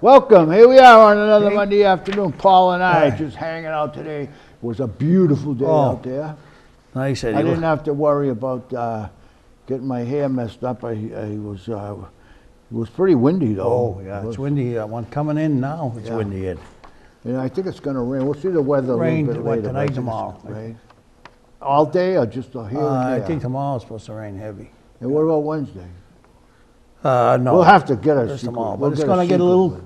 Welcome. Here we are on another Monday afternoon. Paul and I just hanging out today. It was a beautiful day out there. Nice. I didn't have to worry about getting my hair messed up. It was pretty windy though. Oh yeah, it's windy. One coming in now. It's windy in. Yeah, I think it's going to rain. We'll see the weather Rain, a little bit later. Tonight, tomorrow. Right? All day or just here and there? I think tomorrow's supposed to rain heavy. And what about Wednesday? No. We'll have to get a tomorrow, but it's going to get a little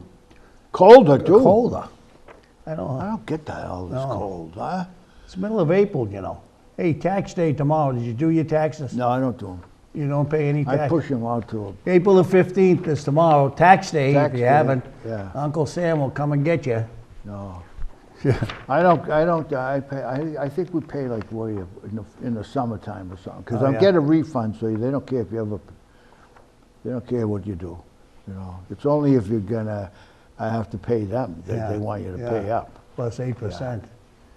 colder too. Colder. I I don't get that all this cold, huh? It's middle of April, you know. Hey, tax day tomorrow. Did you do your taxes? No, I don't do them. You don't pay any taxes? I push them out to them. April the 15th is tomorrow. Tax day, if you haven't. Yeah. Uncle Sam will come and get you. No. I don't. I pay. I think we pay like way in the summertime or something. Because I get a refund, so they don't care if you ever. They don't care what you do. You know, it's only if you're gonna. I have to pay them. They want you to pay up. Plus 8%.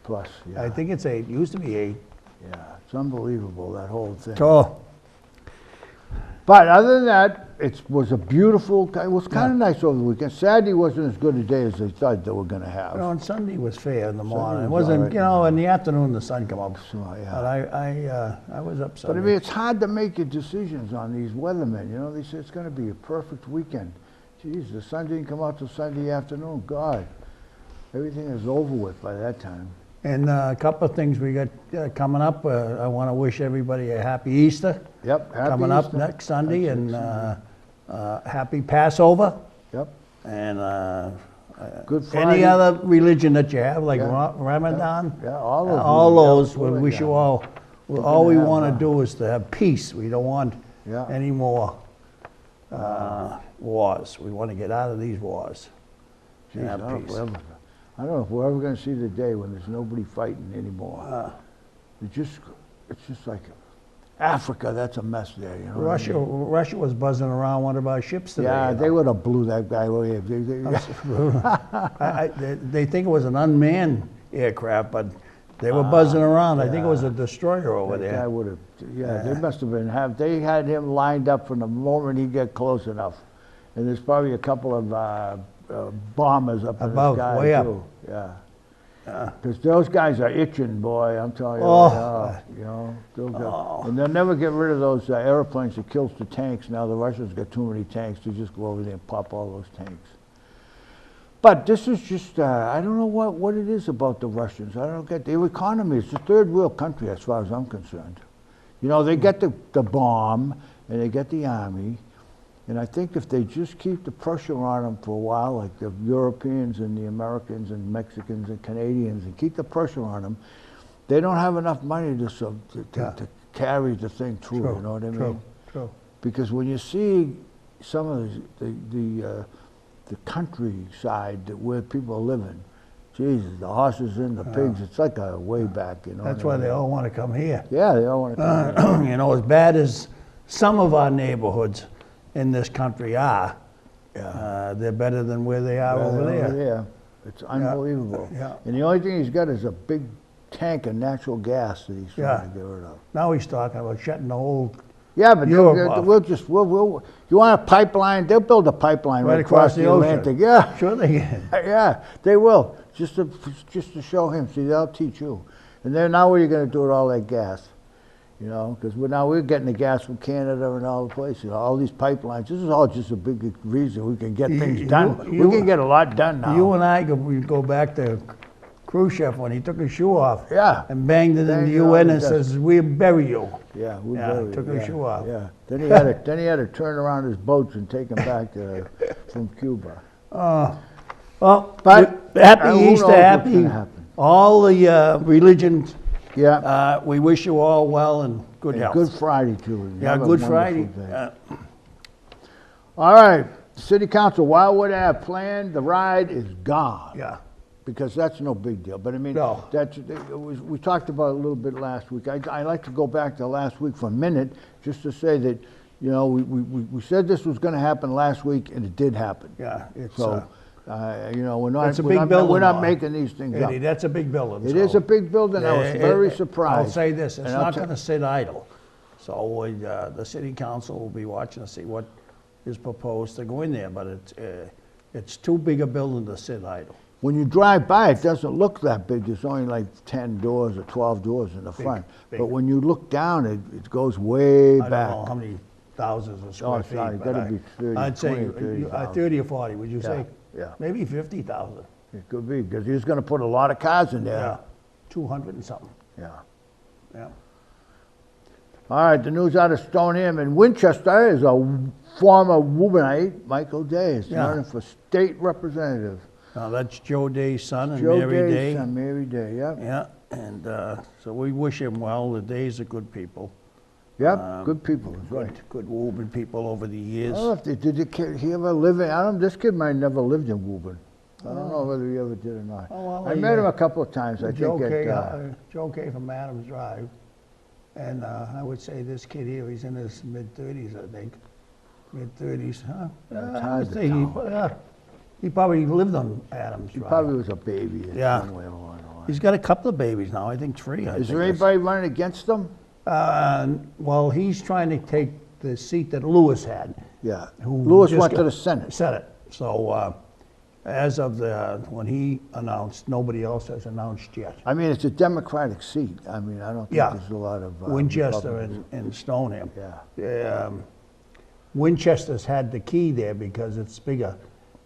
Plus, yeah. I think it's 8. It used to be 8. Yeah, it's unbelievable, that whole thing. Oh. But other than that, it was a beautiful. It was kind of nice over the weekend. Saturday wasn't as good a day as they thought they were going to have. You know, and Sunday was fair in the morning. It was wasn't, right. you know, in the afternoon the sun come up. So, yeah. But I was up Sunday. But I mean, it's hard to make your decisions on these weathermen. You know, they say it's going to be a perfect weekend. Geez, the sun didn't come out till Sunday afternoon. God, everything is over with by that time. And a couple of things we got coming up. I want to wish everybody a happy Easter. Yep, happy coming Easter. Up next Sunday, and happy Passover. Yep. And Good Friday. any other religion that you have, like Ramadan. Yeah, all those. We wish you all. All we want to do is to have peace. We don't want any more wars. We want to get out of these wars. Jeez, I don't know if we're ever going to see the day when there's nobody fighting anymore. It's just like Africa. That's a mess there. You know. Russia was buzzing around one of our ships today. Yeah, they would have blew that guy away. They think it was an unmanned aircraft, but they were buzzing around. I think it was a destroyer over there. Guy would have. Yeah, they must have been. They had him lined up from the moment he got close enough, and there's probably a couple of bombers up in the sky way too. Up. Yeah. Because those guys are itching, boy. I'm telling you. You know, and they'll never get rid of those airplanes that kills the tanks. Now the Russians got too many tanks to just go over there and pop all those tanks. But this is just, I don't know what it is about the Russians. I don't get their economy. It's the third world country as far as I'm concerned. You know, they get the bomb and they get the army. And I think if they just keep the pressure on them for a while, like the Europeans and the Americans and Mexicans and Canadians, and keep the pressure on them, they don't have enough money to carry the thing through. True, you know what I mean? True. Because when you see some of the countryside where people are living, Jesus, the horses and the pigs, it's like a way back. You know. That's why they all want to come here. Yeah, they all want to come here. You know, as bad as some of our neighborhoods in this country are, they're better than where they are over there. It's unbelievable. Yeah. And the only thing he's got is a big tank of natural gas that he's trying to get rid of. Now he's talking about shutting the whole. Yeah, but we'll you want a pipeline? They'll build a pipeline right across the Atlantic. Yeah, sure they can. Yeah, they will. Just to show him. See, they'll teach you. And then now what are you going to do with all that gas? You know, because we're getting the gas from Canada and all the places. You know, all these pipelines. This is all just a big reason we can get things done. We can get a lot done now. You and I we go back to Khrushchev when he took his shoe off. Yeah. And banged it in the UN and says, "We'll bury you." Yeah, we'll bury you. Took his shoe off. Yeah. Then he had to turn around his boats and take them back from Cuba. Well, but happy Easter, happy all the religions. Yeah. We wish you all well and good health. Good Friday too. Yeah, Good Friday. All right, City Council, Wildwood Ave plan, the ride is gone. Yeah. Because that's no big deal. But I mean, we talked about it a little bit last week. I like to go back to last week for a minute just to say that, you know, we said this was going to happen last week and it did happen. Yeah. It's, so, you know, we're not making these things up. That's a big building. It is a big building. I was very surprised. I'll say this, it's not going to sit idle. So the city council will be watching to see what is proposed to go in there, but It's too big a building to sit idle. When you drive by, it doesn't look that big. There's only like 10 doors or 12 doors in the front. big. But when you look down, it goes way I back. don't know how many thousands of square feet. sorry, but gotta be 30, I'd say 20, 30,000. 30 or 40, would you say? Yeah. Maybe 50,000. It could be, because he's gonna put a lot of cars in there. Yeah, 200 and something, Yeah. yeah. All right, the news out of Stoneham and Winchester is a former Woburnite, Michael Day, is Yeah. running for state representative. Now, that's Joe Day's son and Joe Mary Day's Day. son, Mary Day, yep. Yeah, and so we wish him well. The Days are good people. Yep, good people, that's right. Good Woburn people over the I years. don't know if he ever lived in, this kid might have never lived in Woburn. I don't know whether he ever did or not. Oh, well, I met him a couple of times, I Joe think Joe came from Adams Drive, and I would say this kid here, he's in his mid-30s, I think. Mid-30s, huh? It's I hard would to say tell. he probably lived on Adams he Drive. probably was a baby Yeah. somewhere along the line. He's got a couple of babies now, I think 3. Is there anybody running against him? Well, he's trying to take the seat that Lewis had. Yeah. Who Lewis just went to got- the Senate. Senate. So as of when he announced, nobody else has announced yet. I mean, it's a Democratic seat. I mean, I don't think Yeah. there's a lot of Winchester Republicans. and Stoneham. Yeah. Winchester's had the key there because it's bigger.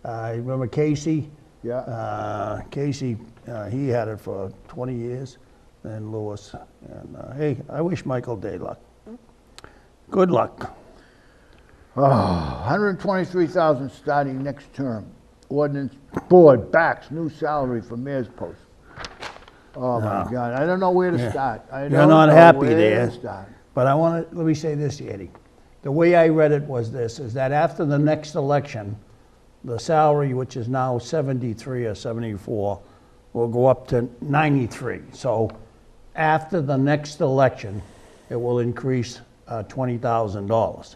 Remember Casey? Yeah. Casey, he had it for 20 years, and Lewis. And hey, I wish Michael Day luck. Good luck. Oh, 123,000 starting next term. Ordinance Board backs new salary for mayor's post. Oh my God, I don't know where to start. I You're don't not know happy where there. to start. But let me say this, Eddie. The way I read it was this, is that after the next election, the salary, which is now 73 or 74, will go up to 93. So after the next election, it will increase $20,000.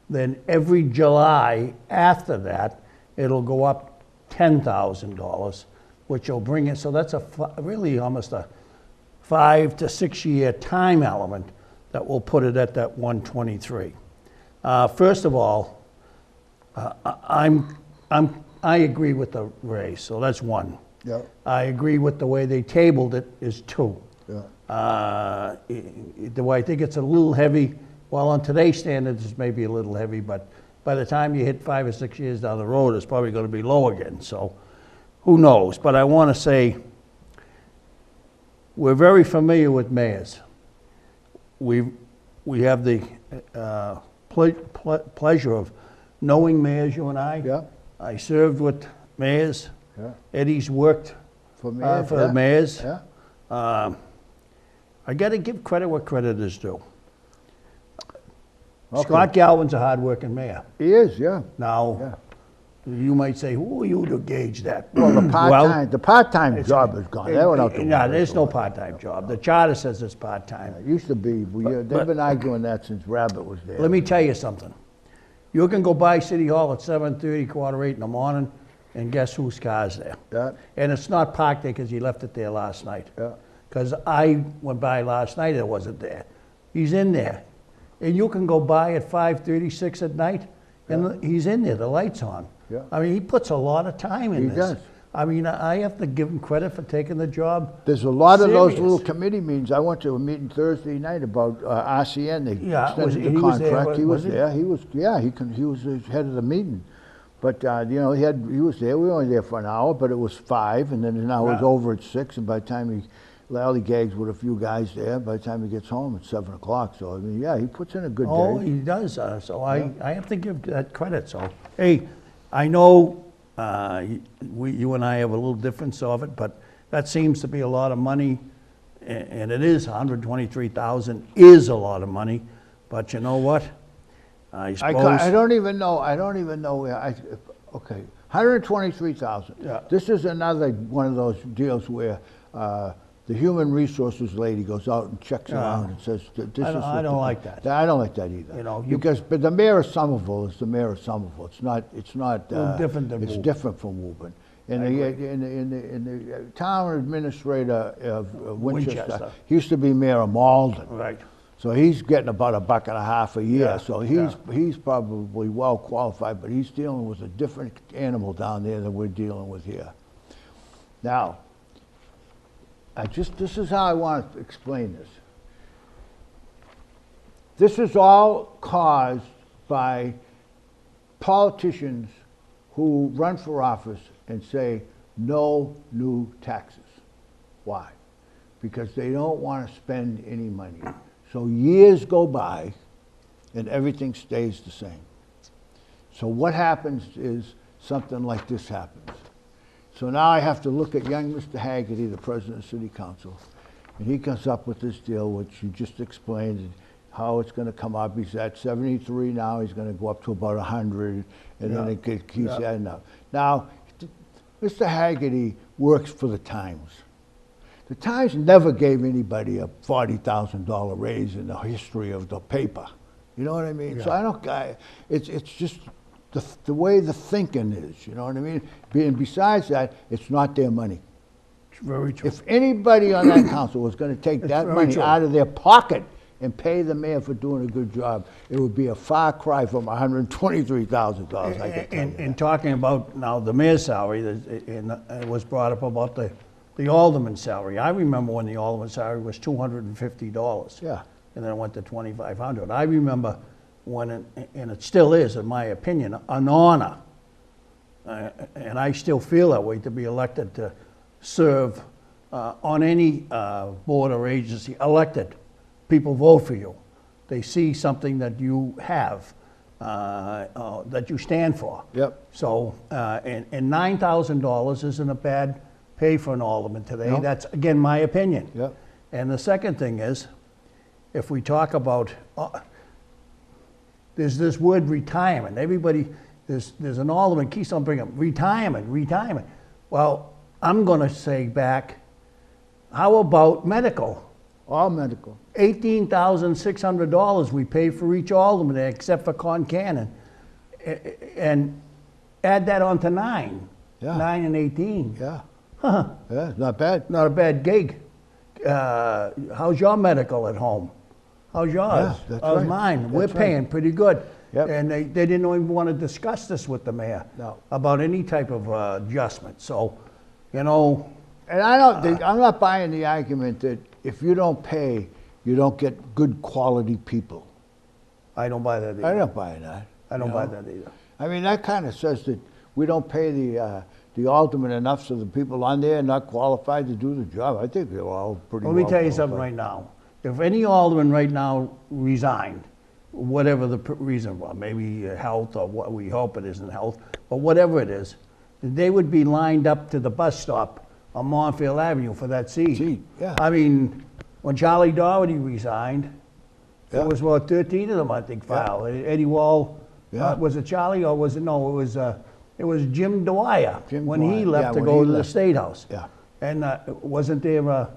Then every July after that, it'll go up $10,000, which will bring it, so that's really almost a 5 to 6 year time element that will put it at that 123. First of all, I agree with the raise, so that's 1. Yeah. I agree with the way they tabled it is 2. Yeah. Do I think it's a little heavy? Well, on today's standards, it's maybe a little heavy, but by the time you hit 5 or 6 years down the road, it's probably going to be low again. So who knows? But I want to say we're very familiar with mayors. We have the pleasure of knowing mayors, you and I. Yeah. I served with mayors. Yeah. Eddie's worked For mayors. for the mayors. Yeah. I got to give credit where credit is due. Okay. Scott Galvin's a hard-working mayor. He is, yeah. Now, Yeah. you might say, who are you to gauge that? Well, the part-time job is gone. That went out the No, window. there's no part-time job. The charter says it's part-time. It used to be. They've been arguing that since Rabbit was there. Let me tell you something. You can go by City Hall at 7:30, 7:45 in the morning, and guess whose car's there? Yeah. And it's not parked there because he left it there last night. Yeah. Because I went by last night, it wasn't there. He's in there. And you can go by at 5:36 at night, and he's in there, the light's on. Yeah. I mean, he puts a lot of time in He this. does. I mean, I have to give him credit for taking the job. There's a lot of those serious. little committee meetings. I went to a meeting Thursday night about RCN. They Yeah, extended the he was there, contract. He was was he? there. He was, yeah, he was the head of the meeting. But, he was there. We were only there for an hour, but it was 5, and then now it's Yeah. over at 6, and by the time he lollygags with a few guys there, by the time he gets home, it's 7 o'clock. So, I mean, yeah, he puts in a good Oh, day. he does. So I have to give that credit. So, hey, I know you and I have a little difference of it, but that seems to be a lot of money, and it is. 123,000 is a lot of money, but you know what? I suppose. I don't even know where okay, 123,000. Yeah. This is another one of those deals where the human resources lady goes out and checks around and says, "This is." I don't like that. I don't like that either. You know, but the mayor of Somerville is the mayor of Somerville. It's not. Little different than It's Woburn. different from Woburn. In the town administrator of Winchester, Winchester. he used to be mayor of Malden. Right. So he's getting about $1.50 a year. Yeah, So he's probably well qualified, but he's dealing with a different animal down there than we're dealing with here. Now, this is how I want to explain this. This is all caused by politicians who run for office and say no new taxes. Why? Because they don't want to spend any money. So years go by and everything stays the same. So what happens is something like this happens. So now I have to look at young Mr. Haggerty, the president of City Council, and he comes up with this deal, which you just explained, how it's going to come up. He's at 73 now. He's going to go up to about 100, and then it keeps adding up. Now, Mr. Haggerty works for the Times. The Times never gave anybody a $40,000 raise in the history of the paper. You know what I mean? Yeah. So it's just the way the thinking is, you know what I mean? And besides that, it's not their money. It's very true. If anybody on that council was going to take that money out of their pocket and pay the mayor for doing a good job, it would be a far cry from $123,000. And talking about now the mayor's salary, it was brought up about the alderman's salary. I remember when the alderman's salary was $250. Yeah. And then it went to $2,500. I remember when, and it still is, in my opinion, an honor, and I still feel that way, to be elected to serve on any board or agency. Elected. People vote for you. They see something that you have, that you stand for. Yep. So, and $9,000 isn't a bad pay for an alderman today. Nope. That's, again, my opinion. Yep. And the second thing is, if we talk about, there's this word retirement. Everybody, there's an alderman keeps on bringing up retirement. Well, I'm going to say back, how about medical? All medical. $18,600 we pay for each alderman except for Concannon. And add that on to 9. Yeah. 9 and 18. Yeah. Huh. Yeah, not bad. Not a bad gig. How's your medical at home? How's yours? Yeah, that's How's right. mine? We're That's paying pretty good. Yep. And they didn't even want to discuss this with the mayor. No. About any type of adjustment. So, you know. And I'm not buying the argument that if you don't pay, you don't get good quality people. I don't buy that either. I don't buy that. I don't buy that either. I mean, that kind of says that we don't pay the alderman enough, so the people on there are not qualified to do the job. I think they're all pretty well Let me tell you qualified. something right now. If any alderman right now resigned, whatever the reason was, maybe health or what we hope it isn't health, but whatever it is, they would be lined up to the bus stop on Montfield Avenue for that seat. Yeah. I mean, when Charlie Doherty resigned, Yeah. there was about 13 of them, I think, filed. Eddie Wall, Yeah. was it Charlie or was it, no, it was Jim Dwyer when he Dwyer. left Yeah, to when go he to the left. State House. Yeah. And wasn't there a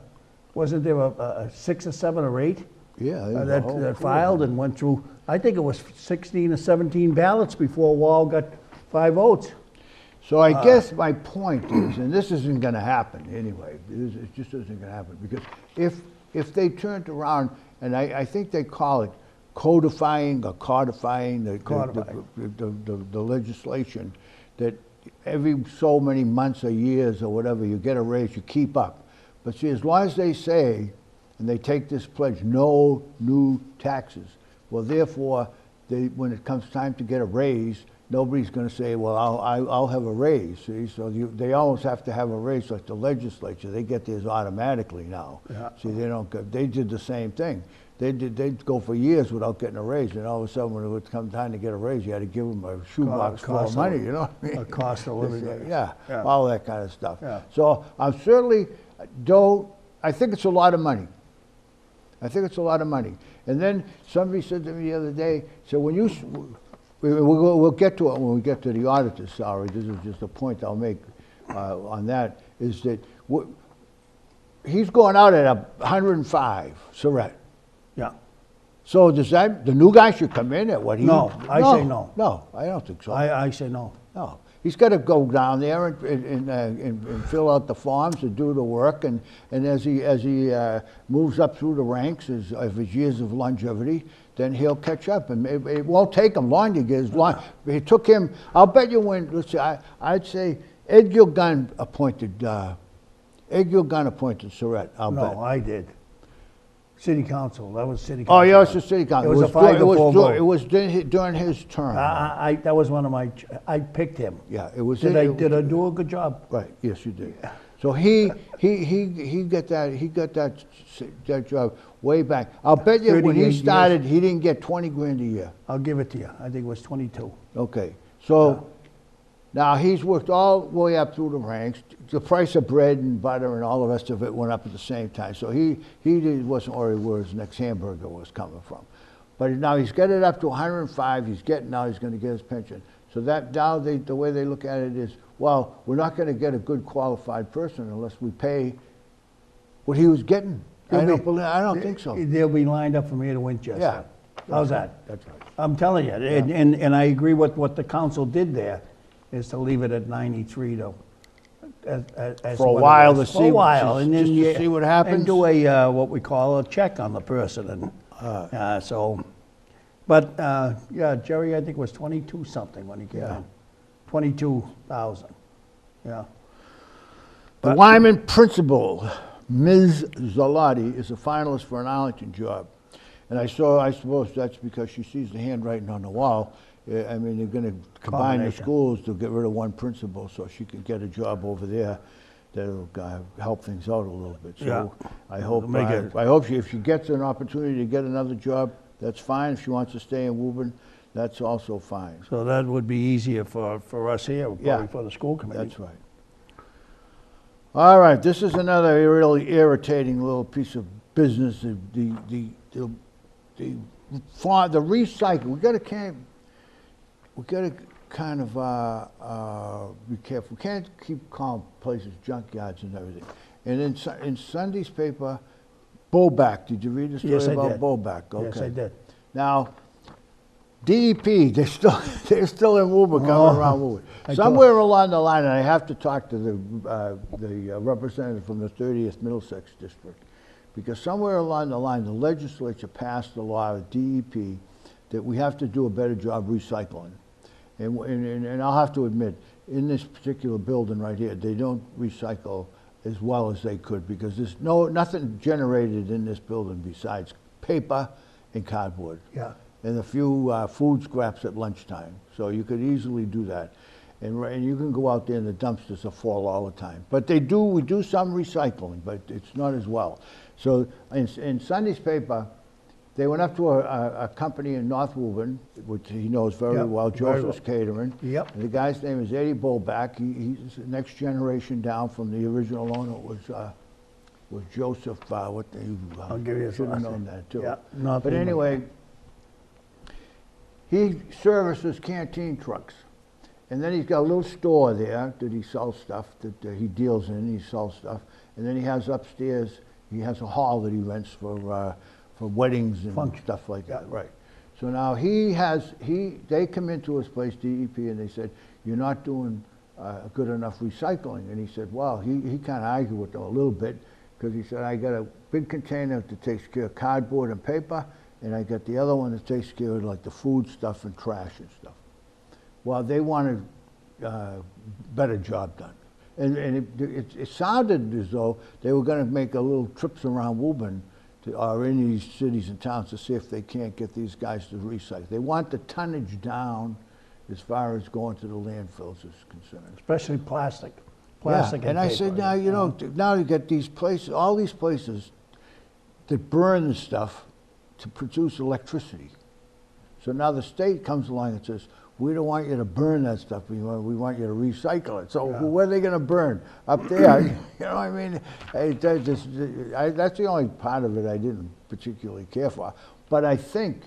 6 or 7 or 8 Yeah, there's a that whole crew of filed them. and went through? I think it was 16 or 17 ballots before Wall got 5 votes. So I guess my point is, and this isn't going to happen anyway, it just isn't going to happen, because if they turned around, and I think they call it codifying or codifying the legislation, that every so many months or years or whatever, you get a raise, you keep up. But see, as long as they say, and they take this pledge, no new taxes, well, therefore, when it comes time to get a raise, nobody's going to say, well, I'll have a raise. See, so they almost have to have a raise, like the legislature. They get theirs automatically now. Yeah. See, they don't. They did the same thing. They'd go for years without getting a raise, and all of a sudden, when it would come time to get a raise, you had to give them a shoebox full of money. You know what I mean? A cost of living. Yeah, Yeah. all that kind of stuff. Yeah. So I certainly don't. I think it's a lot of money. I think it's a lot of money. And then somebody said to me the other day, so when you. We'll get to it when we get to the auditor's salary. This is just a point I'll make on that, is that he's going out at 105, Surratt. Yeah. So does that, the new guy should come in at what he... No, I say no. No, I don't think so. I say no. No. he's got to go down there and fill out the forms and do the work, and as he moves up through the ranks of his years of longevity, then he'll catch up, and it won't take him long to get his long. It took him. I'll bet you when. Let's see. I'd say Ed Gilgun appointed Surratt. No, I did. City council. That was city council. Oh, yeah, it's the city council. It was a 5-4 vote. It was during his term. That was one of my. I picked him. Yeah, it was. Did I do a good job? Right. Yes, you did. So he got that job way back. I'll bet you when he started, he didn't get 20 grand a year. I'll give it to you. I think it was 22. Okay. So now he's worked all the way up through the ranks. The price of bread and butter and all the rest of it went up at the same time. So he wasn't worried where his next hamburger was coming from. But now he's got it up to 105. He's going to get his pension. So that now the way they look at it is, well, we're not going to get a good qualified person unless we pay what he was getting. I don't think so. They'll be lined up for me to Winchester. Yeah. How's that? That's right. I'm telling you, and I agree with what the council did there, is to leave it at 93 to, as For a while to for a see, while, and then just to see what happens. and do a what we call a check on the person, and so. But yeah, Jerry, I think was 22 something when he came in, 22,000. Yeah. The Wyman principal, Ms. Zottoli, is a finalist for an Arlington job. And I suppose that's because she sees the handwriting on the wall. I mean, they're going to combine the schools to get rid of one principal so she can get a job over there that'll help things out a little bit. So Yeah. I hope if she gets an opportunity to get another job, that's fine. If she wants to stay in Woburn, that's also fine. So that would be easier for us here, probably for the school committee. That's right. All right, this is another really irritating little piece of business. The recycle. We got to kind of be careful. We can't keep calling places junkyards and everything. And in Sunday's paper, Bowback. Did you read the story about Bowback? Okay. Yes, I did. Now, DEP, they're still in Woburn, coming around Woburn. Somewhere along the line, and I have to talk to the representative from the 30th Middlesex District, because somewhere along the line, the legislature passed a law at DEP that we have to do a better job recycling. And I'll have to admit, in this particular building right here, they don't recycle as well as they could, because there's nothing generated in this building besides paper and cardboard. Yeah. And a few food scraps at lunchtime. So you could easily do that. And you can go out there and the dumpsters are full all the time. But we do some recycling, but it's not as well. So in Sunday's paper, they went up to a company in North Woburn, which he knows very well, Joseph's Catering. Yep. And the guy's name is Eddie Bowback. He's the next generation down from the original owner. Was Joseph, I'll give you his should have last known name. that too. Yeah, but anyway, he services canteen trucks. And then he's got a little store there that he sells stuff, that he deals in, he sells stuff. And then he has upstairs, he has a hall that he rents for weddings and stuff like that, right. So now they come into his place, DEP, and they said, you're not doing good enough recycling. And he said, well, he kind of argued with them a little bit, because he said, I got a big container that takes care of cardboard and paper, and I got the other one that takes care of like the food stuff and trash and stuff. Well, they wanted a better job done. And it sounded as though they were going to make a little trips around Woburn or in these cities and towns to see if they can't get these guys to recycle. They want the tonnage down as far as going to the landfills is concerned. Especially plastic. And I said, now, now you get these places, all these places that burn the stuff to produce electricity. So now the state comes along and says, we don't want you to burn that stuff, we want you to recycle it. So where are they going to burn? Up there, you know what I mean? That's the only part of it I didn't particularly care for. But I think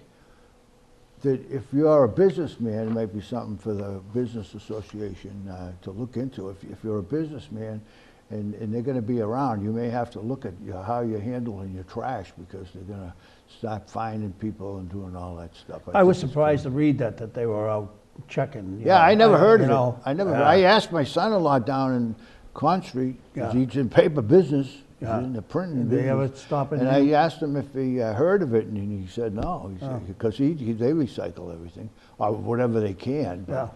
that if you're a businessman, it might be something for the Business Association to look into. If you're a businessman and they're going to be around, you may have to look at how you're handling your trash, because they're going to start finding people and doing all that stuff. I was surprised to read that they were out checking. Yeah, I never heard of know, it. I asked my son-in-law down in Con Street, 'cause he's in paper business, he's in the printing Did they business. ever stop it? And I asked him if he heard of it, and he said no. He said, because they recycle everything, or whatever they can. But,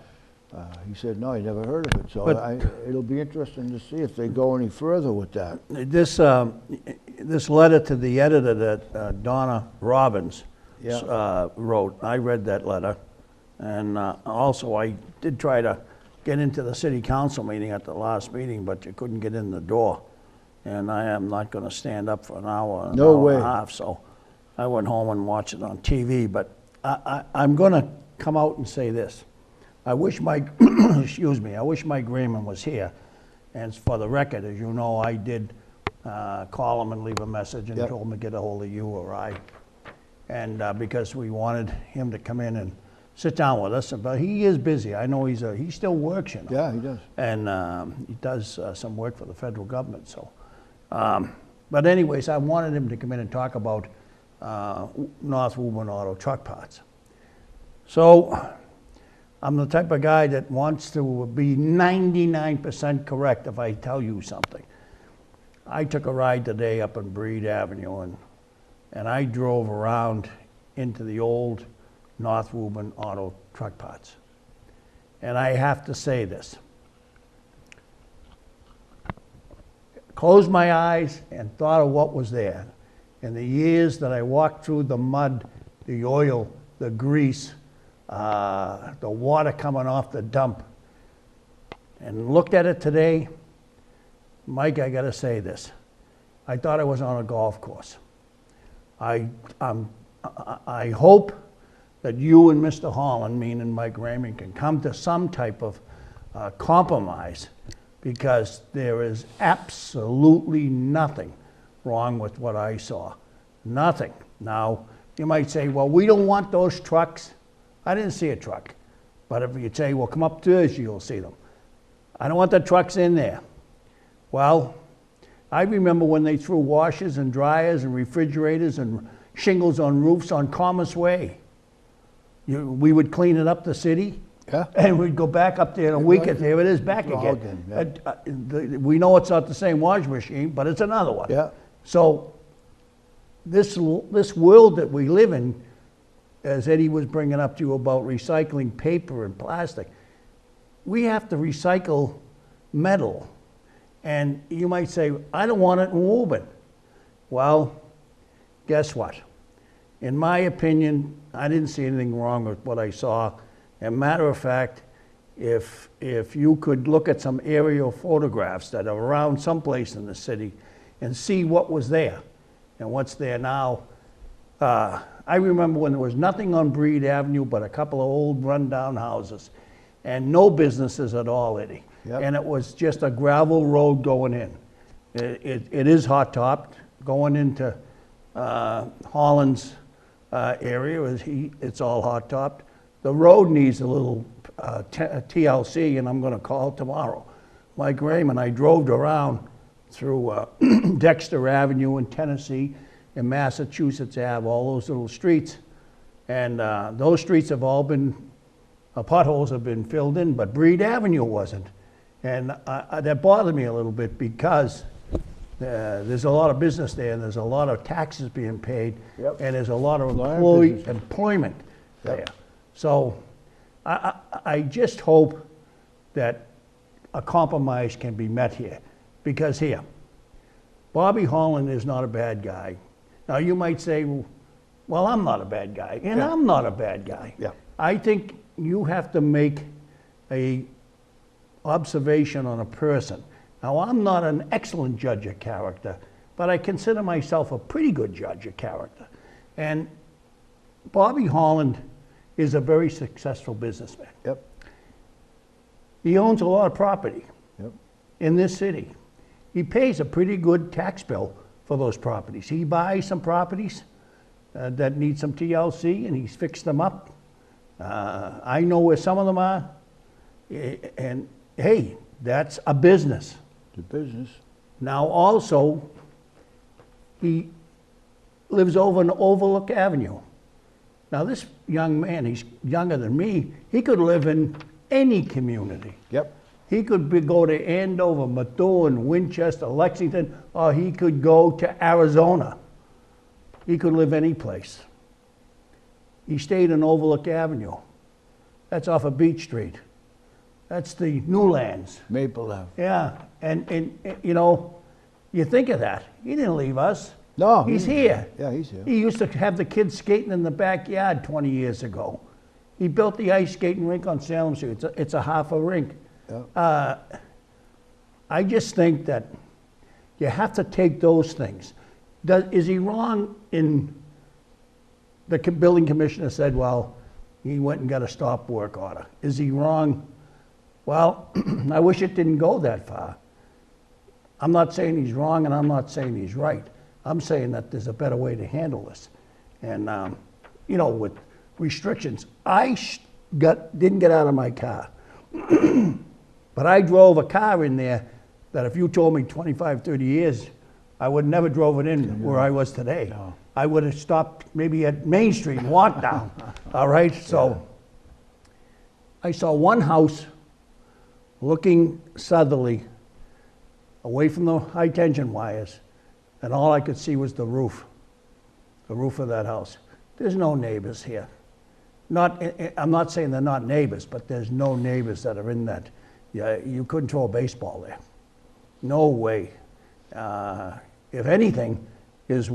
he said no, he never heard of it. So it'll be interesting to see if they go any further with that. This letter to the editor that Donna Robbins wrote, I read that letter, and also I did try to get into the city council meeting at the last meeting, but you couldn't get in the door. And I am not going to stand up for an hour and a half, so I went home and watched it on TV. But I'm going to come out and say this. I wish Mike, excuse me, I wish Mike Raymond was here. And for the record, as you know, I did call him and leave a message and told him to get a hold of you or I. And because we wanted him to come in and sit down with us, but he is busy. I know he still works, you know. Yeah, he does. And he does some work for the federal government, so. But anyways, I wanted him to come in and talk about North Woburn Auto Truck Parts. So I'm the type of guy that wants to be 99% correct if I tell you something. I took a ride today up on Breed Avenue, and I drove around into the old North Woburn Auto Truck Parts. And I have to say this. Closed my eyes and thought of what was there. In the years that I walked through the mud, the oil, the grease, the water coming off the dump, and looked at it today, Mike, I gotta say this. I thought I was on a golf course. I hope that you and Mr. Holland, meaning Mike Raymond, can come to some type of compromise, because there is absolutely nothing wrong with what I saw. Nothing. Now, you might say, well, we don't want those trucks. I didn't see a truck. But if you say, well, come up Thursday, you'll see them. I don't want the trucks in there. Well, I remember when they threw washers and dryers and refrigerators and shingles on roofs on Commerce Way. We would clean it up, the city. Yeah. And we'd go back up there in a week, and there it is back again. We know it's not the same washing machine, but it's another one. Yeah. So this world that we live in, as Eddie was bringing up to you about recycling paper and plastic, we have to recycle metal. And you might say, I don't want it in Woburn. Well, guess what? In my opinion, I didn't see anything wrong with what I saw. And matter of fact, if you could look at some aerial photographs that are around someplace in the city and see what was there and what's there now. I remember when there was nothing on Breed Avenue but a couple of old rundown houses and no businesses at all, Eddie. Yep. And it was just a gravel road going in. It is hot topped going into Holland's area. It's all hot topped. The road needs a little TLC, and I'm going to call tomorrow. Mike Raymond, I drove around through Dexter Avenue in Tennessee and Massachusetts Ave, all those little streets. And those streets have all been, potholes have been filled in, but Breed Avenue wasn't. And that bothered me a little bit because there's a lot of business there, and there's a lot of taxes being paid, and there's a lot of employment there. So I just hope that a compromise can be met here. Because here, Bobby Holland is not a bad guy. Now you might say, well, I'm not a bad guy, and I'm not a bad guy. Yeah. I think you have to make a observation on a person. Now I'm not an excellent judge of character, but I consider myself a pretty good judge of character. And Bobby Holland is a very successful businessman. Yep. He owns a lot of property in this city. He pays a pretty good tax bill for those properties. He buys some properties that need some TLC, and he's fixed them up. I know where some of them are, and hey, that's a business. It's a business. Now also, he lives over on Overlook Avenue. Now, this young man, he's younger than me, he could live in any community. Yep. He could go to Andover, Methuen, Winchester, Lexington, or he could go to Arizona. He could live any place. He stayed in Overlook Avenue. That's off of Beach Street. That's the Newlands. Maple Ave. Yeah, and you know, you think of that. He didn't leave us. No. He's here. Yeah, he's here. He used to have the kids skating in the backyard 20 years ago. He built the ice skating rink on Salem Street. It's a half a rink. Yeah. I just think that you have to take those things. Is he wrong in the building commissioner said, well, he went and got a stop work order? Is he wrong? Well, I wish it didn't go that far. I'm not saying he's wrong and I'm not saying he's right. I'm saying that there's a better way to handle this. And, you know, with restrictions, I didn't get out of my car. But I drove a car in there that if you told me 25, 30 years, I would never drove it in where I was today. No. I would have stopped maybe at Main Street and walked down. All right, so I saw one house looking southerly, away from the high tension wires, and all I could see was the roof of that house. There's no neighbors here. I'm not saying they're not neighbors, but there's no neighbors that are in that. Yeah, you couldn't throw a baseball there. No way. If anything, his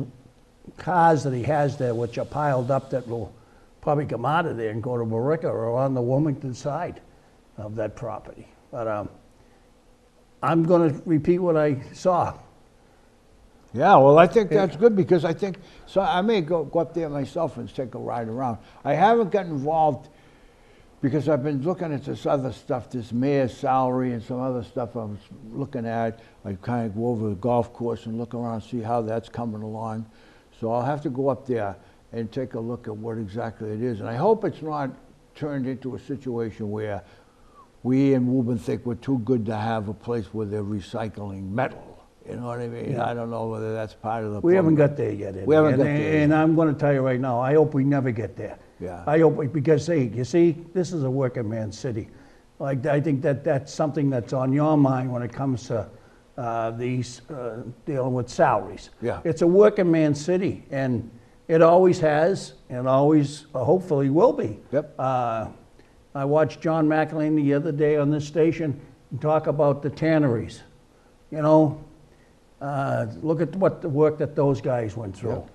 cars that he has there, which are piled up, that will probably come out of there and go to Barica or on the Wilmington side of that property. But I'm going to repeat what I saw. Yeah, well, I think that's good because I think, so I may go up there myself and take a ride around. I haven't got involved because I've been looking at this other stuff, this mayor's salary and some other stuff I was looking at. I kind of go over the golf course and look around, see how that's coming along. So I'll have to go up there and take a look at what exactly it is. And I hope it's not turned into a situation where we in Woburn think we're too good to have a place where they're recycling metal. You know what I mean? Yeah. I don't know whether that's part of the We haven't got there yet. We haven't got there. And I'm going to tell you right now, I hope we never get there. Yeah. I hope, because, hey, you see, this is a working man's city. Like, I think that's something that's on your mind when it comes to these dealing with salaries. Yeah. It's a working man's city, and it always has, and always hopefully will be. Yep. I watched John McElhaney the other day on this station talk about the tanneries. You know, look at what the work that those guys went through,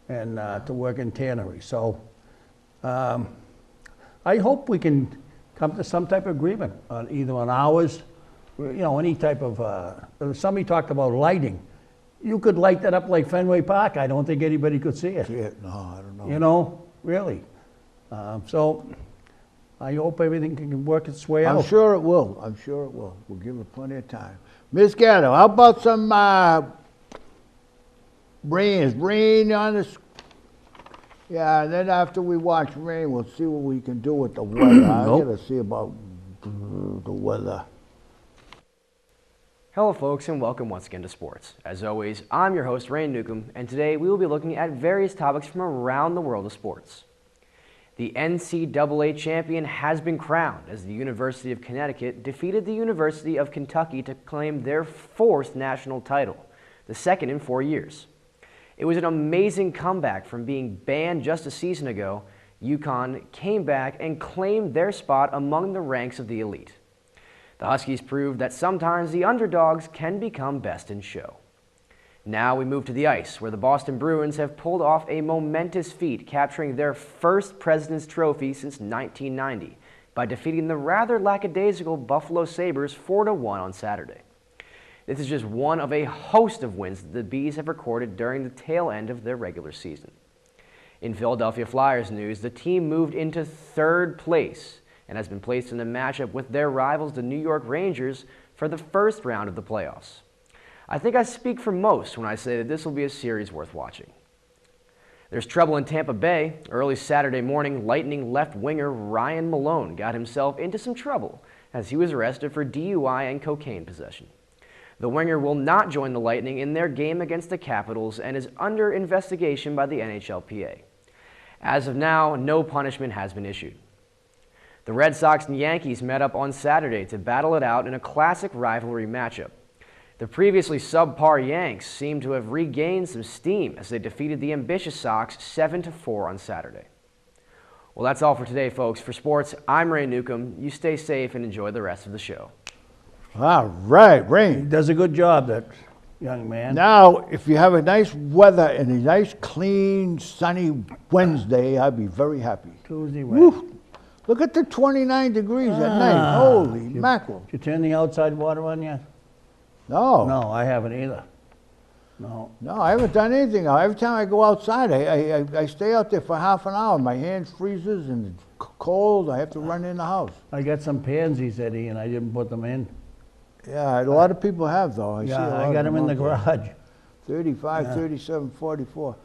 and to work in tanneries. So I hope we can come to some type of agreement on either on hours, you know, any type of, somebody talked about lighting. You could light that up like Fenway Park. I don't think anybody could see it. No, I don't know. You know, really. So I hope everything can work its way out. I'm sure it will. I'm sure it will. We'll give it plenty of time. Miss Gatto, how about some rain on this? Yeah, and then after we watch rain, we'll see what we can do with the weather. I gotta see about the weather. Hello folks, and welcome once again to sports. As always, I'm your host, Ray Newcomb, and today we will be looking at various topics from around the world of sports. The NCAA champion has been crowned as the University of Connecticut defeated the University of Kentucky to claim their fourth national title, the second in 4 years. It was an amazing comeback from being banned just a season ago. UConn came back and claimed their spot among the ranks of the elite. The Huskies proved that sometimes the underdogs can become best in show. Now we move to the ice, where the Boston Bruins have pulled off a momentous feat, capturing their first President's Trophy since 1990 by defeating the rather lackadaisical Buffalo Sabres 4-1 on Saturday. This is just one of a host of wins that the Bees have recorded during the tail end of their regular season. In Philadelphia Flyers news, the team moved into third place and has been placed in a matchup with their rivals, the New York Rangers, for the first round of the playoffs. I think I speak for most when I say that this will be a series worth watching. There's trouble in Tampa Bay. Early Saturday morning, Lightning left winger Ryan Malone got himself into some trouble as he was arrested for DUI and cocaine possession. The winger will not join the Lightning in their game against the Capitals and is under investigation by the NHLPA. As of now, no punishment has been issued. The Red Sox and Yankees met up on Saturday to battle it out in a classic rivalry matchup. The previously subpar Yanks seem to have regained some steam as they defeated the ambitious Sox 7-4 on Saturday. Well, that's all for today, folks. For sports, I'm Ray Newcomb. You stay safe and enjoy the rest of the show. All right, He Rain. does a good job, that young man. Now, if you have a nice weather and a nice, clean, sunny Wednesday, I'd be very happy. Tuesday, Wednesday. Woo. Look at the 29 degrees at night. Holy mackerel. Did you turn the outside water on yet? No. No, I haven't either. No. No, I haven't done anything. Every time I go outside, I stay out there for half an hour. My hand freezes and it's cold. I have to run in the house. I got some pansies, Eddie, and I didn't put them in. Yeah, a lot of people have, though. I see a lot I got of them in the out there. garage. 35, 37, 44.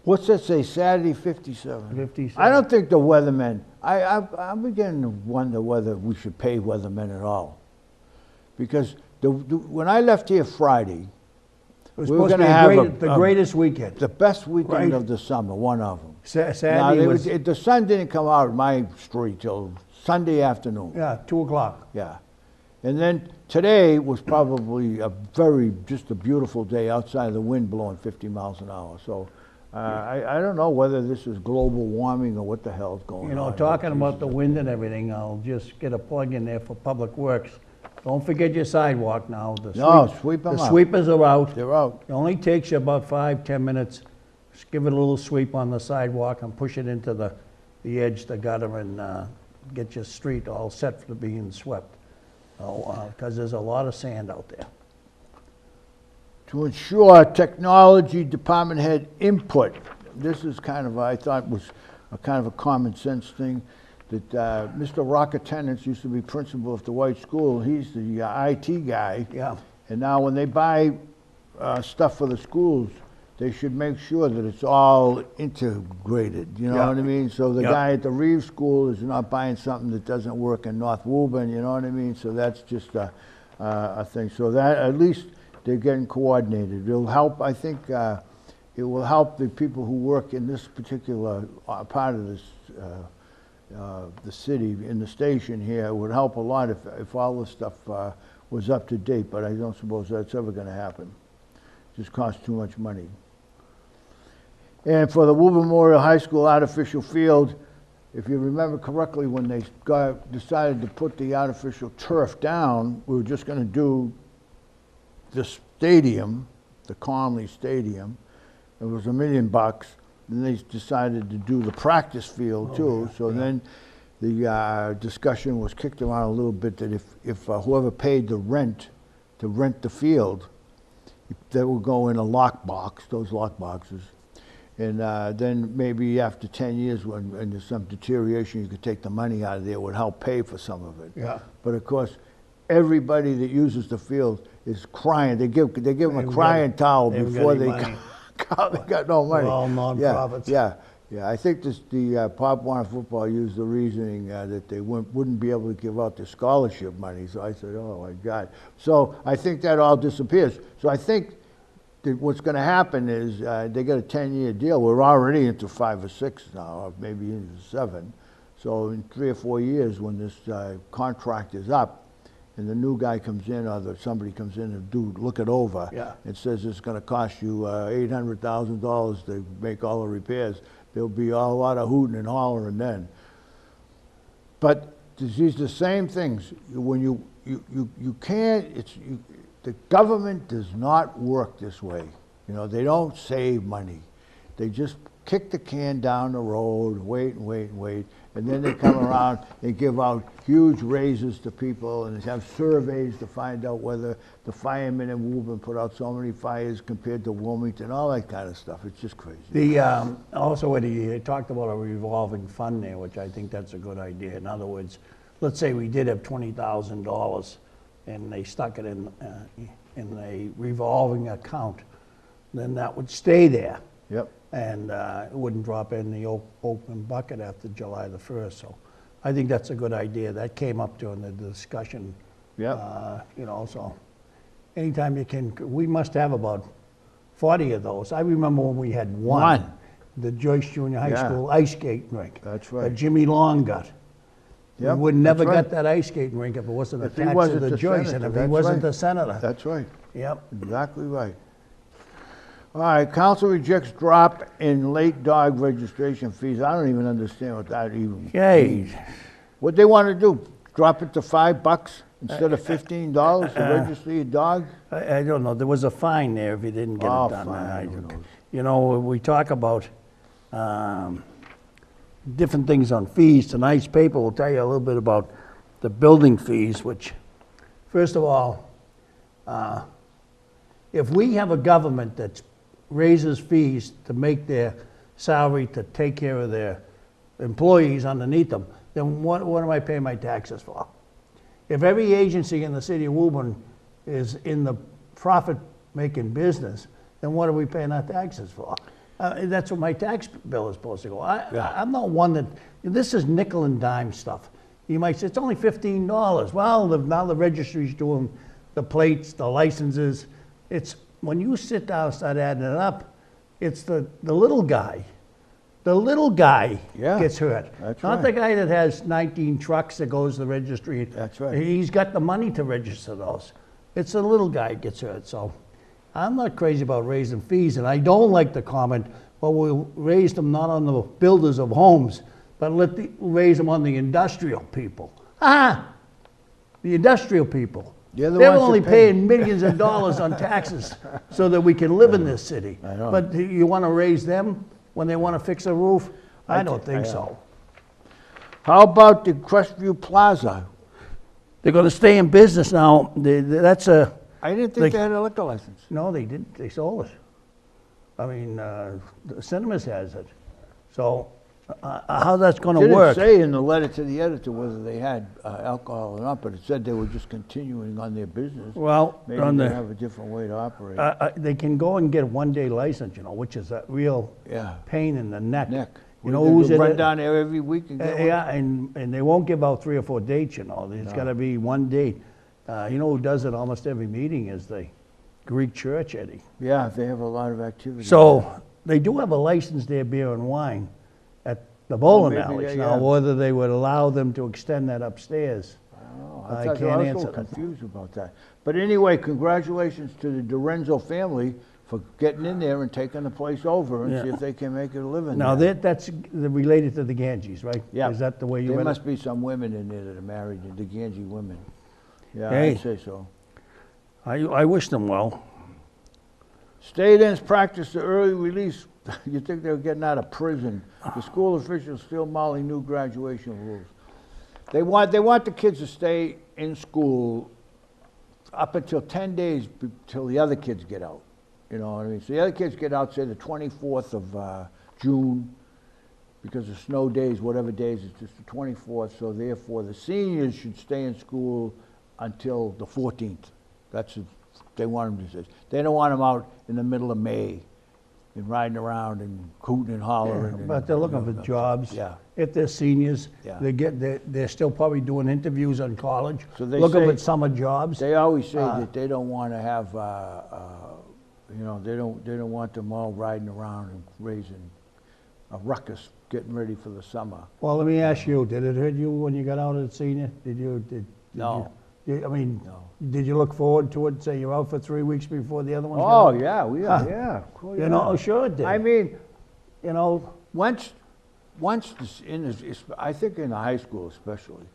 What's that say? Saturday, 57. 57. I don't think the weathermen, I'm beginning to wonder whether we should pay weathermen at all. Because when I left here Friday, It was we were supposed to gonna be have the greatest weekend. the best weekend Right. of the summer, one of them. Saturday was, The sun didn't come out of my street till Sunday afternoon. yeah, 2 o'clock. Yeah. And then today was probably just a beautiful day outside, the wind blowing 50 miles an hour. So I don't know whether this is global warming or what the hell's going on. You know, talking about the wind and everything, I'll just get a plug in there for Public Works. Don't forget your sidewalk now. Sweep them The up. sweepers are out. They're out. It only takes you about 5-10 minutes. Just give it a little sweep on the sidewalk and push it into the edge, the gutter, and get your street all set for being swept. Because there's a lot of sand out there. To ensure technology department head input, this is kind of, I thought was a kind of a common sense thing, that Mr. Rocket Tennants used to be principal of the White School. He's the IT guy. Yeah. And now when they buy stuff for the schools, they should make sure that it's all integrated, you know Yeah. what I mean? So the Yeah. guy at the Reeves School is not buying something that doesn't work in North Woburn, you know what I mean? So that's just a thing. So that, at least they're getting coordinated. It'll help, I think, it will help the people who work in this particular part of this, the city, in the station here. It would help a lot if all this stuff was up to date, but I don't suppose that's ever gonna happen. Just costs too much money. And for the Woburn Memorial High School artificial field, if you remember correctly, when they decided to put the artificial turf down, we were just going to do the stadium, the Conley Stadium. It was $1 million. Then they decided to do the practice field too. So then the discussion was kicked around a little bit that if whoever paid the rent to rent the field, that would go in a lockbox, those lockboxes. And then maybe after 10 years, when there's some deterioration, you could take the money out of there. It would help pay for some of it. Yeah. But of course, everybody that uses the field is crying. They give them a crying towel before they got no money. We're all nonprofits. Yeah. I think the Pop Warner Football used the reasoning that they wouldn't be able to give out the scholarship money. So I said, oh my God. So I think that all disappears. So I think that what's going to happen is they got a 10-year deal. We're already into 5 or 6 now, or maybe into 7. So in 3 or 4 years, when this contract is up, and the new guy comes in, or somebody comes in and look it over, and says it's going to cost you $800,000 to make all the repairs, there'll be a lot of hooting and hollering then. But these the same things. When you can't, the government does not work this way. You know, they don't save money. They just kick the can down the road, wait, and then they come around and give out huge raises to people and have surveys to find out whether the firemen in Woburn put out so many fires compared to Wilmington, all that kind of stuff. It's just crazy. Also, what he talked about a revolving fund there, which I think that's a good idea. In other words, let's say we did have $20,000 and they stuck it in a revolving account, then that would stay there. Yep. And it wouldn't drop in the open bucket after July the 1st. So I think that's a good idea. That came up during the discussion. Yeah. You know, so anytime you can, we must have about 40 of those. I remember when we had one. the Joyce Junior High Yeah. School ice skating rink. That's right. That Jimmy Long got. Yep, We would that's never right. got that ice skating rink if it wasn't If he attached to wasn't the the Joyce, senator, and if he that's wasn't right. the senator. That's right. Yep. Exactly right. All right, council rejects drop in late dog registration fees. I don't even understand what that even Yay. means. What they want to do, drop it to $5 instead of $15 to register your dog? I don't know, there was a fine there if you didn't get Oh, it done. fine, who knows? You know, we talk about different things on fees. Tonight's paper will tell you a little bit about the building fees, which, first of all, if we have a government that raises fees to make their salary to take care of their employees underneath them, then what am I paying my taxes for? If every agency in the city of Woburn is in the profit-making business, then what are we paying our taxes for? That's what my tax bill is supposed to go. I'm not one that, this is nickel and dime stuff. You might say, it's only $15. Well, now the registry's doing the plates, the licenses. It's, when you sit down and start adding it up, it's the little guy. The little guy Yeah, gets hurt. that's Not right. the guy that has 19 trucks that goes to the registry. That's right. He's got the money to register those. It's the little guy that gets hurt. So I'm not crazy about raising fees, and I don't like the comment, well, we'll raise them not on the builders of homes, but raise them on the industrial people. The industrial people. They're the They're ones that only pay. paying millions of dollars on taxes so that we can live in this city. I know. But you want to raise them when they want to fix a roof? I don't think I- so. How about the Crest View Plaza? They're going to stay in business now. That's a, I didn't think Like- they had a liquor license. no, they didn't. They sold it. I mean, the Cinemas has it. So how that's going to Didn't work? say in the letter to the editor whether they had alcohol or not, but it said they were just continuing on their business. Well, Maybe on they the, have a different way to operate. they can go and get a one-day license, you know, which is a real Yeah. pain in the neck. Nick, You know who's in run it? down there every week and get one? Yeah, and they won't give out 3 or 4 dates, you know. It's got to be one date. You know who does it almost every meeting is the Greek church, Eddie. Yeah, they have a lot of activity. So they do have a license there, beer and wine, at the bowling maybe, alleys. yeah, Now, yeah. whether they would allow them to extend that upstairs, Oh, I thought- can't I was a answer little that. confused about that. But anyway, congratulations to the Dorenzo family for getting in there and taking the place over and Yeah. see if they can make it a living Now, there. that's related to the Ganges, right? Yeah. Is that the way you There read it? must be some women in there that are married, the Ganji women. Yeah, Hey. I'd say so. I wish them well. State ends practice the early release. You think they were getting out of prison. The school officials still mulling new graduation rules. They want the kids to stay in school up until 10 days till the other kids get out. You know what I mean? So the other kids get out, say, the 24th of June, because of snow days, whatever days, it's just the 24th. So therefore, the seniors should stay in school until the 14th. That's what they want them to say. They don't want them out in the middle of May and riding around and hooting and hollering. and- But they're looking for jobs. Yeah. If they're seniors, Yeah. they're still probably doing interviews on college, So they looking say- for summer jobs. They always say that they don't want to have, you know, they don't want them all riding around and raising a ruckus, getting ready for the summer. Well, let me ask you, did it hurt you when you got out as a senior? Did No. I mean, No. did you look forward to it, say you're out for 3 weeks before the other ones? get Oh, out? yeah, we are, yeah. Cool, You know, sure it did. I mean, You know, once I think in high school especially,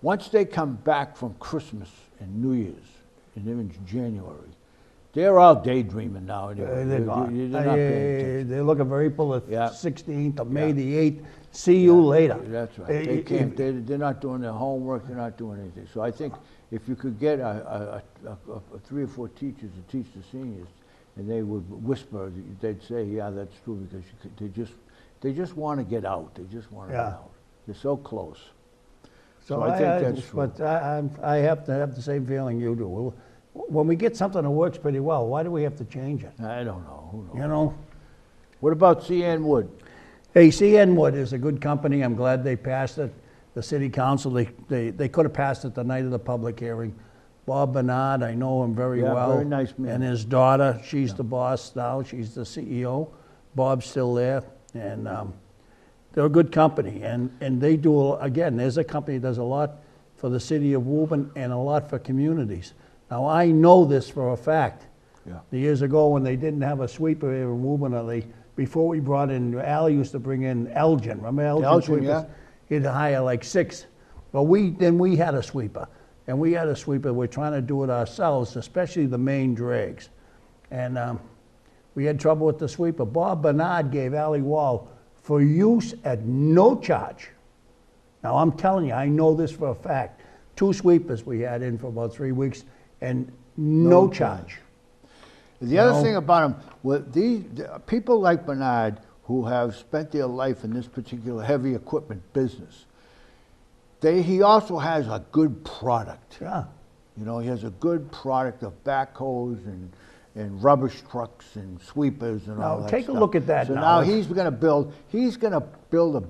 once they come back from Christmas and New Year's, and they're in January, they're all daydreaming now. Anyway. they're gone. They're not paying attention. They're looking for April the Yeah. 16th or May Yeah. the 8th. See you later. That's right. Eh, They eh, can't. They're not doing their homework. They're not doing anything. So I think if you could get a 3 or 4 teachers to teach the seniors, and they would whisper, they'd say, "Yeah, that's true," because they just want to get out. They just want to Yeah. get out. They're so close. So I think that's true. But I have to have the same feeling you do. When we get something that works pretty well, why do we have to change it? I don't know. Who knows? You know? What about C.N. Wood? Hey, CN Wood is a good company. I'm glad they passed it. The city council, they could have passed it the night of the public hearing. Bob Bernard, I know him very Yeah, well. very nice man. And his daughter, she's the boss now. She's the CEO. Bob's still there. And they're a good company, and they do, again, there's a company that does a lot for the city of Woburn and a lot for communities. Now, I know this for a fact. Yeah. The years ago when they didn't have a sweeper here in Woburn, before we brought in, Al used to bring in Elgin, remember Elgin? Elgin, sweepers? yeah. He'd hire like 6. Well, then we had a sweeper, and we had a sweeper, we're trying to do it ourselves, especially the main drags. And we had trouble with the sweeper. Bob Bernard gave Ali Wall for use at no charge. Now, I'm telling you, I know this for a fact. 2 sweepers we had in for about 3 weeks, and no charge. The other thing about him, with these people like Bernard, who have spent their life in this particular heavy equipment business, he also has a good product. Yeah. You know, he has a good product of backhoes and rubbish trucks and sweepers and all that Take stuff. a look at that so now. now he's going to build a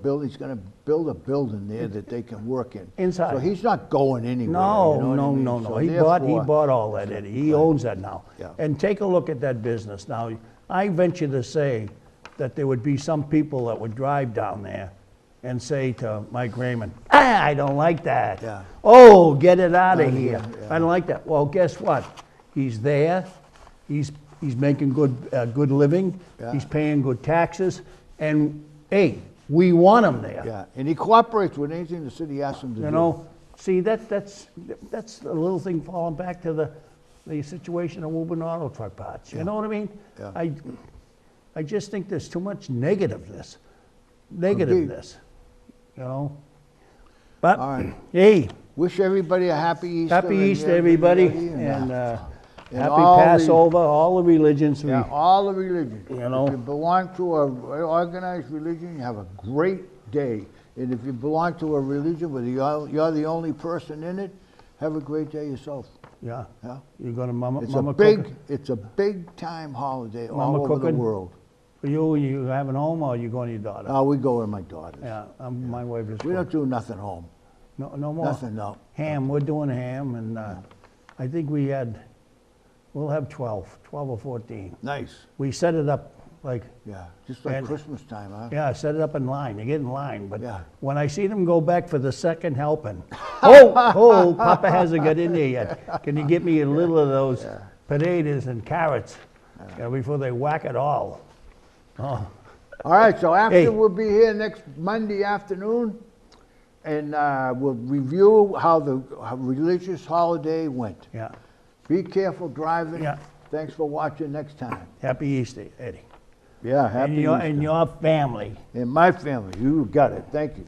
building there that they can work in. Inside. So he's not going anywhere. No, you know what I mean? no. So He therefore- bought all that, Eddie. He owns that now. Yeah. And take a look at that business. Now, I venture to say that there would be some people that would drive down there and say to Mike Raymond, I don't like that. Yeah. Oh, get it out of here. yeah. I don't like that. Well, guess what? He's there. He's making good living. Yeah. He's paying good taxes. And, hey, we want him there. Yeah, and he cooperates with anything the city asks him to do. You know, see, that's a little thing falling back to the situation of Woburn Auto Truck Parts. You know what I mean? Yeah. I just think there's too much negativeness. You know? But, All right. hey, Wish everybody a happy Easter. happy and Easter, everybody, and, and happy all the- Passover, all the religions. yeah, all the religions. You know. If you belong to a organized religion, you have a great day. And if you belong to a religion where you're the only person in it, have a great day yourself. Yeah. Yeah. You're going to mama It's it's a big time holiday Mama all over the cooking? world. For you having home, or you going to your daughter? We go with my daughters. Yeah, my wife is. We don't do nothing home. No more. Nothing, no. Ham, we're doing ham, and I think we'll have 12 or 14. Nice. We set it up like, Yeah, just like And- Christmas time, huh? yeah, set it up in line, you get in line, but Yeah. when I see them go back for the second helping, oh, Papa hasn't got in there yet. Can you get me a little of those potatoes and carrots before they whack it all? Oh, All right, so after Hey. we'll be here next Monday afternoon, and we'll review how the religious holiday went. yeah. Be careful driving. Yeah. Thanks for watching next time. Happy Easter, Eddie. Yeah, happy And Easter. your family. And my family, you got it. Thank you.